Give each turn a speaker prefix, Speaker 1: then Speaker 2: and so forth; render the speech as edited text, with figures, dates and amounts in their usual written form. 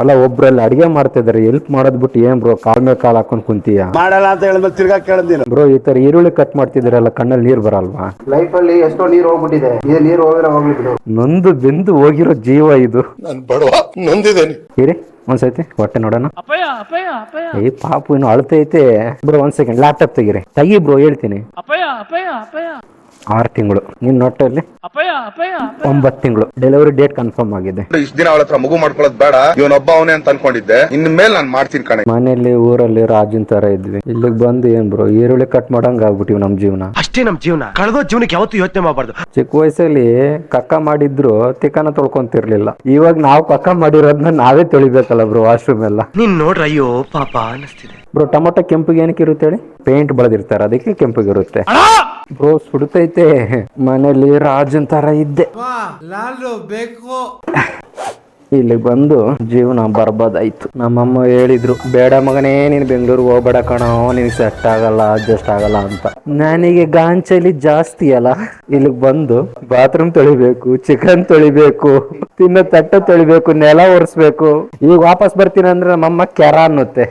Speaker 1: ಅಲ್ಲ ಒಬ್ರಲ್ಲಿ ಅಡಿಗೆ ಮಾಡ್ತಿದಾರೆ, ಹೆಲ್ಪ್ ಮಾಡೋದ್ ಬಿಟ್ಟು ಏನ್ ಬ್ರೋ ಕಾಲ್ ಮೇಲೆ ಕಾಲ್ ಹಾಕೊಂಡ್ ಕುಂತೀಯ?
Speaker 2: ಮಾಡಲ್ಲ ಅಂತ ಹೇಳಿದ್ಮೇಲೆ ತಿರ್ಗಾ ಕೇಳಿದ್ದೀನಿ.
Speaker 1: ಬ್ರೋ ಈ ತರ ಈರುಳ್ಳಿ ಕಟ್ ಮಾಡ್ತಿದ್ರಲ್ಲ, ಕಣ್ಣಲ್ಲಿ ನೀರ್ ಬರಲ್ವಾ?
Speaker 3: ಲೈಫ್ ಅಲ್ಲಿ ಎಷ್ಟೋ ನೀರು ಹೋಗ್ಬಿಟ್ಟಿದೆ, ಇದು ನೀರು ಹೋಗಿರೋ ಹೋಗ್ಲಿ ಬಿಡು.
Speaker 1: ನೊಂದು ಬೆಂದು ಹೋಗಿರೋ ಜೀವ ಇದು.
Speaker 4: ನಾನು ಬಡವ ನೊಂದಿದ್ದೇನೆ.
Speaker 1: ಇರಿ ಒಂದ್ಸತಿ ಹೊಟ್ಟೆ ನೋಡೋಣ. ಏ ಪಾಪು ಇನ್ನು ಅಳ್ತೈತೆ ಬ್ರೋ. ಒಂದ್ ಸೆಕೆಂಡ್ ಲ್ಯಾಪ್ಟಾಪ್ ತೆಗಿ ಬ್ರೋ, ಹೇಳ್ತೀನಿ. 6 ತಿಂಗಳು ನಿನ್ ಹೊಟ್ಟೆಯಲ್ಲಿ 9 ತಿಂಗಳು. ಡೆಲಿವರಿ ಡೇಟ್ ಕನ್ಫರ್ಮ್ ಆಗಿದೆ.
Speaker 4: ಇಷ್ಟ ದಿನ ಅವಳ ಹತ್ರ ಮಗು ಮಾಡ್ಕೊಳ್ಳೋದು ಬೇಡ, ಇವನೊಬ್ಬ ಅವನೇ ಅಂತ ಅನ್ಕೊಂಡಿದ್ದೆ. ಇನ್ ಮೇಲೆ ನಾನು ಮಾಡ್ತೀನಿ ಕಣೆ.
Speaker 1: ಮನೆಯಲ್ಲಿ ಊರಲ್ಲಿ ರಾಜನ್ ತರ ಇದ್ವಿ, ಇಲ್ಲಿಗೆ ಬಂದು ಏನ್ ಬ್ರೋ ಈರುಳ್ಳಿ ಕಟ್ ಮಾಡಂಗ ಆಗ್ಬಿಟ್ಟಿವ್ ನಮ್ ಜೀವನ.
Speaker 5: ಅಷ್ಟೇ ನಮ್ ಜೀವನ. ಕಳೆದೋ ಜೀವನಕ್ಕೆ ಯಾವತ್ತೂ ಯೋಚನೆ ಮಾಡಬಾರ್ದು.
Speaker 1: ಚಿಕ್ಕ ವಯಸ್ಸಲ್ಲಿ ಕಕ್ಕ ಮಾಡಿದ್ರು ತಿಕ್ಕನ ತೊಳ್ಕೊಂತಿರ್ಲಿಲ್ಲ. ಇವಾಗ ನಾವು ಕಕ್ಕ ಮಾಡಿರೋದನ್ನ ನಾವೇ ತೊಳಿಬೇಕಲ್ಲ ಬ್ರೋ, ವಾಶ್ರೂಮ್ ಎಲ್ಲ.
Speaker 5: ನೀನ್ ನೋಡ್ರ ಅಯ್ಯೋ ಪಾಪ ಅನಿಸ್ತಿದೆ
Speaker 1: ಬ್ರೋ ಟೊಮೊಟೊ ಕೆಂಪಿಗೆ ಏನಕ್ಕೆ ಇರುತ್ತೆ ಹೇಳಿ? ಪೇಂಟ್ ಬಳದಿರ್ತಾರೆ, ಅದಕ್ಕೆ ಕೆಂಪಿಗಿರುತ್ತೆ. ಬ್ರೋ ಸುಡುತ್ತೈತೆ. ಮನೇಲಿ ರಾಜನ್ ತರ ಇದ್ದೆ, ಇಲ್ಲಿ ಬಂದು ಜೀವನ ಬರ್ಬಾದಾಯ್ತು. ನಮ್ಮಮ್ಮ ಹೇಳಿದ್ರು, ಬೇಡ ಮಗನೇ ನೀನ್ ಬೆಂಗಳೂರು ಹೋಗ್ಬೇಡ ಕಣೋ, ನಿನಗೆ ಸೆಟ್ ಆಗಲ್ಲ, ಅಡ್ಜಸ್ಟ್ ಆಗಲ್ಲ ಅಂತ. ನನಗೆ ಗಾಂಚಲಿ ಜಾಸ್ತಿ ಅಲ್ಲ, ಇಲ್ಲಿಗೆ ಬಂದು ಬಾತ್ರೂಮ್ ತೊಳಿಬೇಕು, ಚಿಕನ್ ತೊಳಿಬೇಕು, ತಿನ್ನೋ ತಟ್ಟೆ ತೊಳಿಬೇಕು, ನೆಲ ಒರೆಸ್ಬೇಕು. ಈಗ ವಾಪಸ್ ಬರ್ತೀನಿ ಅಂದ್ರೆ ನಮ್ಮಮ್ಮ ಕೆರ ಅನ್ನುತ್ತೆ.